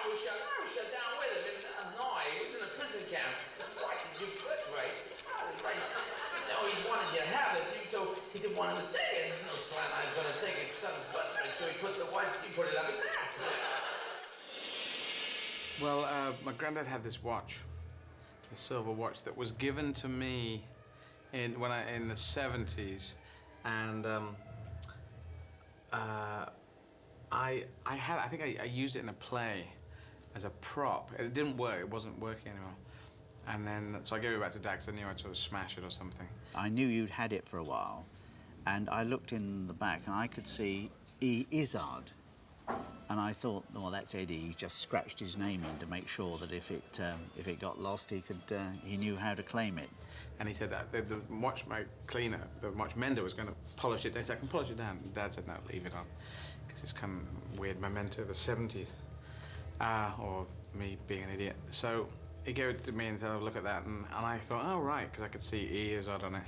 I was shut down with him in Hanoi. He was in a prison camp. That's right, that's right. That's right. No, he wanted you to have it, so he didn't want him to take it. No slant eye's gonna take his son's birthright, so he put it up his ass. Well, my granddad had this watch, a silver watch that was given to me in the 70s, and I think I used it in a play as a prop. It didn't work. It wasn't working anymore. And then, so I gave it back to Dad because I knew I'd sort of smash it or something. I knew you'd had it for a while, and I looked in the back and I could see E. Izzard. And I thought, well, that's Eddie. He just scratched his name in to make sure that if it got lost, he knew how to claim it. And he said that the watch cleaner, the watch mender, was going to polish it down. He said, I can polish it down. And Dad said, no, leave it on, because it's kind of weird memento of the 70s, or me being an idiot. So he gave it to me and said, oh, look at that. And I thought, oh, right, because I could see E. Izzard on it.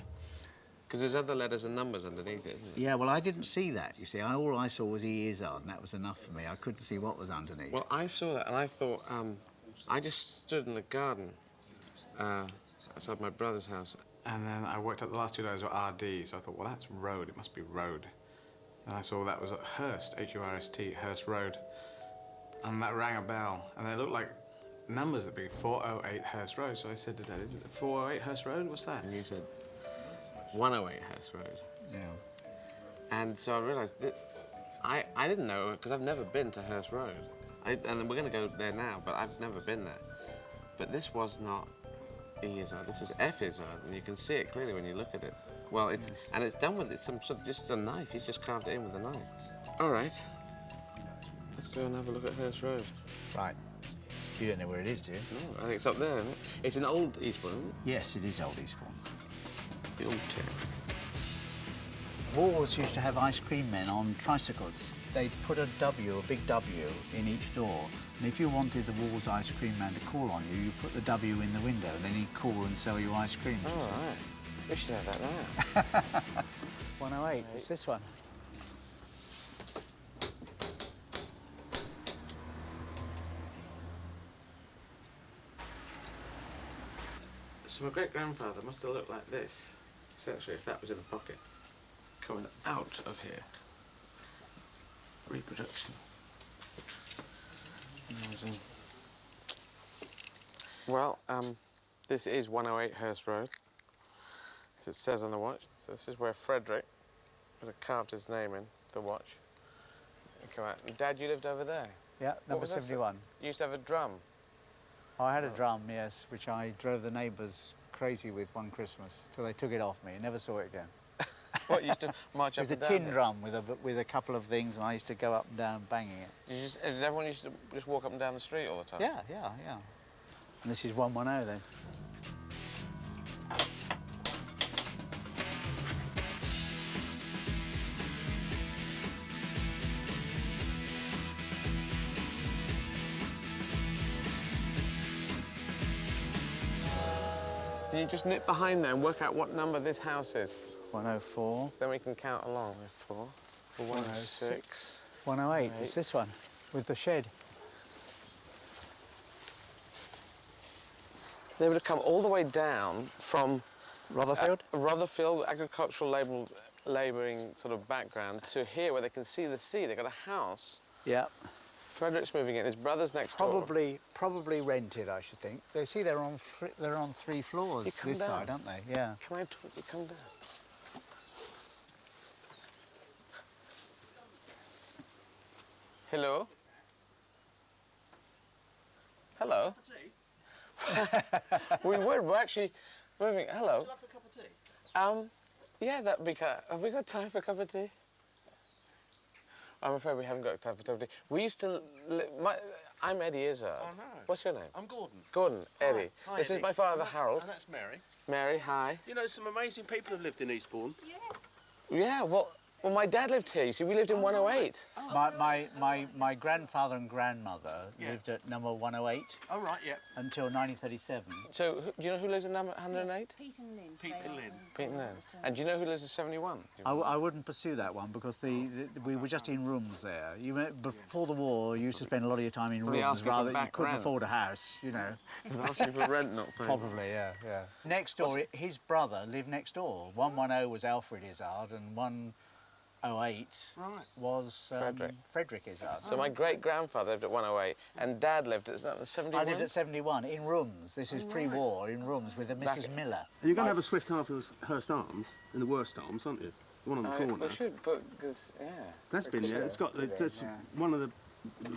Because there's other letters and numbers underneath it, isn't it? Yeah, well, I didn't see that, you see. All I saw was E. Izzard, and that was enough for me. I couldn't see what was underneath. Well, I saw that, and I thought, I just stood in the garden outside my brother's house. And then I worked out the last 2 days were RD, so I thought, well, that's road. It must be road. And I saw that was at Hurst, H-U-R-S-T, Hurst Road. And that rang a bell, and they looked like numbers that be 408 Hurst Road. So I said to Dad, isn't it 408 Hurst Road? What's that? And you said 108 Hurst Road. Yeah. And so I realised that I didn't know, because I've never been to Hurst Road. And we're going to go there now, but I've never been there. But this was not E. Izzard, this is F. Izzard, and you can see it clearly when you look at it. Well, it's done with some sort of just a knife. He's just carved it in with a knife. All right. Let's go and have a look at Hurst Road. Right. You don't know where it is, do you? No, I think it's up there, isn't it? It's an old Eastbourne, isn't it? Yes, it is old Eastbourne. The old tip. Walls used to have ice cream men on tricycles. They'd put a big W in each door, and if you wanted the Walls ice cream man to call on you, you put the W in the window, and then he'd call and sell you ice cream. Oh, right. We should have that now. 108, it's this one. So my great-grandfather must have looked like this, essentially, if that was in the pocket, coming out of here. Reproduction. Amazing. Well, this is 108 Hurst Road, as it says on the watch. So this is where Frederick would have carved his name in the watch. Come out. And Dad, you lived over there? Yeah, number 71. You used to have a drum? Oh, I had a drum, yes, which I drove the neighbours crazy with one Christmas, till they took it off me and never saw it again. What, you used to march up and down? It was a tin drum with a couple of things, and I used to go up and down banging it. Did everyone used to just walk up and down the street all the time? Yeah. And this is 110 then. Can you just nip behind there and work out what number this house is? 104. Then we can count along. 4, 106. 108, it's this one, with the shed. They would have come all the way down from Rotherfield? Rotherfield, agricultural labouring sort of background, to here where they can see the sea. They've got a house. Yeah. Frederick's moving in. His brother's next door. Probably rented, I should think. They see they're on 3 floors this side, aren't they? Yeah. Can I talk you? Come down. Hello. Hello. We're actually moving. Hello. Would you like a cup of tea? Yeah, that'd be kind. Have we got time for a cup of tea? I'm afraid we haven't got time for a cup of tea. We used to. I'm Eddie Izzard. Oh, no. What's your name? I'm Gordon. Gordon, Eddie. Hi, this Eddie. is my father, Harold. And that's Mary. Mary, hi. You know, some amazing people have lived in Eastbourne. Yeah, well, Well, my dad lived here. You see, we lived in 108. My grandfather and grandmother lived at number 108 Oh, right, yeah. until 1937. So, do you know who lives in number 108? Pete and Lynn. Pete and Lynn. Pete and Lynn. And do you know who lives in 71? I wouldn't pursue that one because we were just in rooms there. Before the war, you used to spend a lot of your time in Probably rooms asking for rather you back couldn't rent. afford a house, you know. And asking for rent not paid. Probably, yeah. Next door, his brother lived next door. 110 was Alfred Izzard and 108 was Frederick Izzard. So my great-grandfather lived at 108 and Dad lived at 71? I lived at 71 in rooms. This is pre-war, in rooms with a Mrs. Miller. And you're going to have a Swift Hurst Arms in the worst arms, aren't you? The one on the corner. We should, but because That's been there. It's got that's one of the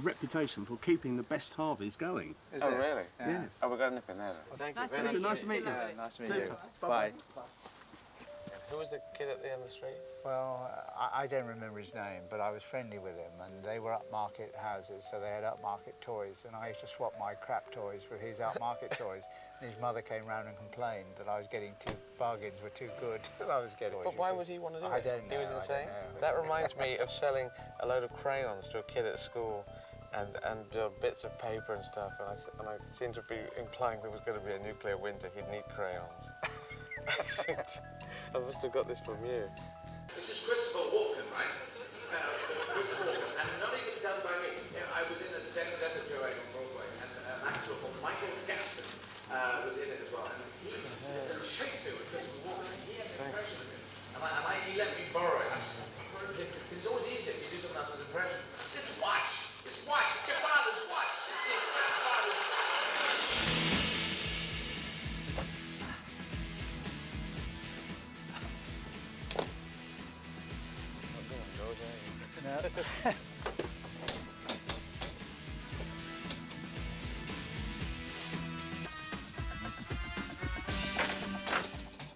reputation for keeping the best Harveys going. Oh, really? Yes. Oh, we've got a nip in there. Thank you. Very nice. Nice to meet you. Nice to meet Super. you. Bye. Who was the kid at the end of the street? Well, I don't remember his name, but I was friendly with him, and they were upmarket houses, so they had upmarket toys, and I used to swap my crap toys with his upmarket toys. And his mother came round and complained that I was getting bargains were too good. That I was getting. But why would he want to do it? I don't know. He was insane. That reminds me of selling a load of crayons to a kid at school, and bits of paper and stuff, and I seemed to be implying there was going to be a nuclear winter. He'd need crayons. I must have got this from you. This is Christopher Walken, right? Christopher Walken, and not even done by me. I was in a Death Show on Broadway, and an actor called Michael Gaston was in it as well. And Shakespeare with Christopher Walken, he had an impression of him. And he let me borrow it. It's always easier if you do someone else's impression. This watch, it's your father's watch. It's your grandfather's watch.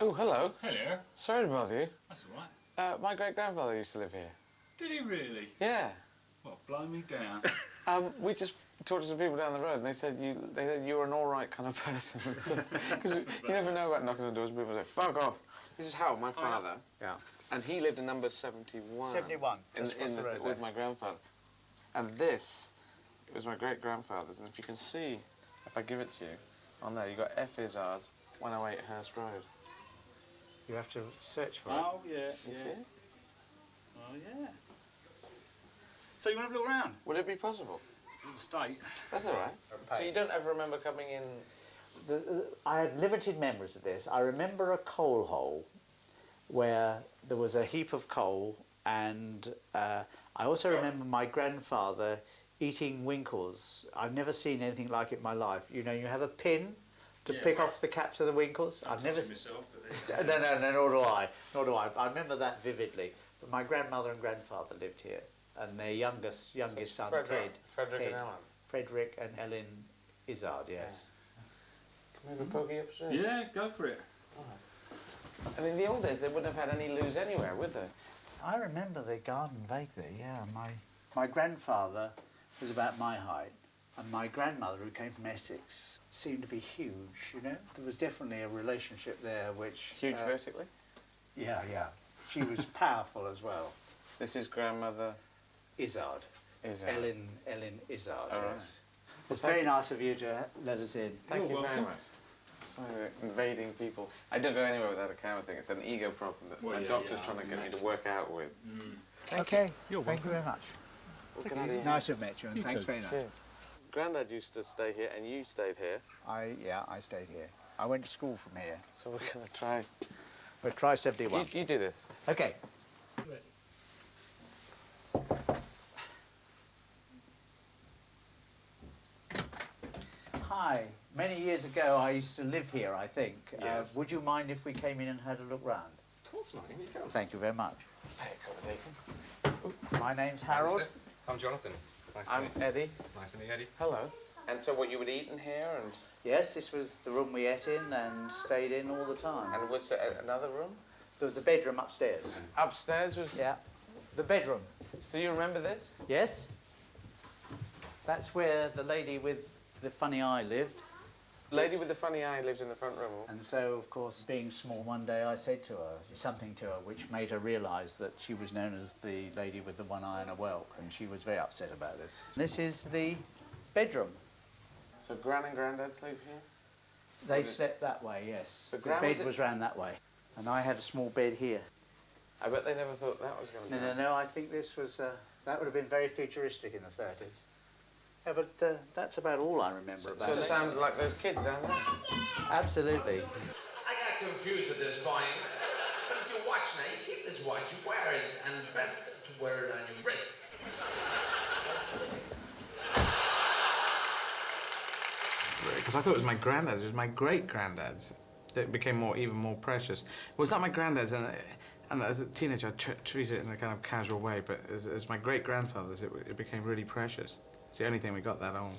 Oh, hello. Hello. Sorry to bother you. That's all right. My great-grandfather used to live here. Did he really? Yeah. Well, blow me down. We just talked to some people down the road, and they said you were an all right kind of person. Because you never know about knocking on doors. People say, "Fuck off." This is Hal, my father. Yeah. And he lived in number 71. 71. With my grandfather. And this was my great-grandfather's. And if you can see, if I give it to you, on there, you got F. Izzard, 108 Hurst Road. You have to search for Oh, yeah, You yeah. see it? Oh, yeah. So you want to have a look around? Would it be possible? The state. That's all right. So you don't ever remember coming in? I had limited memories of this. I remember a coal hole where there was a heap of coal, and I also remember my grandfather eating winkles. I've never seen anything like it in my life. You know, you have a pin to pick off the caps of the winkles. I've never myself, but no, nor do I. I remember that vividly. But my grandmother and grandfather lived here, and their youngest son, Frederick Ted. and Ellen. Frederick and Ellen Izzard, yes. Can we poke you up soon? yeah, go for it. And in the old days, they wouldn't have had any loos anywhere, would they? I remember the garden vaguely, yeah. My grandfather was about my height, and my grandmother, who came from Essex, seemed to be huge, you know? There was definitely a relationship there which... Huge vertically? Yeah. She was powerful as well. This is grandmother Izzard. Izzard. Ellen Izzard, All right. yes. It's very nice of you to let us in. Thank you very welcome. much. Sorry, invading people. I don't go anywhere without a camera thing. It's an ego problem that my doctor's trying to get me to work out with. Okay, thank you very much. What can I do? Nice to have met you, and thanks too. very much. Cheers. Grandad used to stay here, and you stayed here. I stayed here. I went to school from here. So we're going to try. But try 71. You do this. Okay. Hi. Many years ago, I used to live here, I think. Yes. Would you mind if we came in and had a look round? Of course not. Here you go. Thank you very much. Very accommodating. My name's Harold. I'm Jonathan. Nice to I'm meet you. Eddie. Nice to meet you, Eddie. Hello. And so what you would eat in here, and Yes, this was the room we ate in and stayed in all the time. was there another room? There was a bedroom upstairs. Upstairs was... Yeah. The bedroom. So you remember this? Yes? That's where the lady with the funny eye lived. Lady with the funny eye lives in the front room. And so, of course, being small, one day I said to her something to her which made her realise that she was known as the lady with the one eye and a whelk, and she was very upset about this. This is the bedroom. So Gran and Grandad sleep here? They slept that way, yes. But The Gran, bed was round that way, and I had a small bed here. I bet they never thought that was going to be... No, I think this was, that would have been very futuristic in the 30s. Yeah, but that's about all I remember about So it. it sounded like those kids down there. Absolutely. I got confused at this point. But it's your watch now. You keep this watch, you wear it, and best to wear it on your wrist. Because I thought it was my granddad's, it was my great-granddad's that became even more precious. Well, it's not my granddad's, and as a teenager I treated it in a kind of casual way, but as my great-grandfather's, it became really precious. It's the only thing we got that old.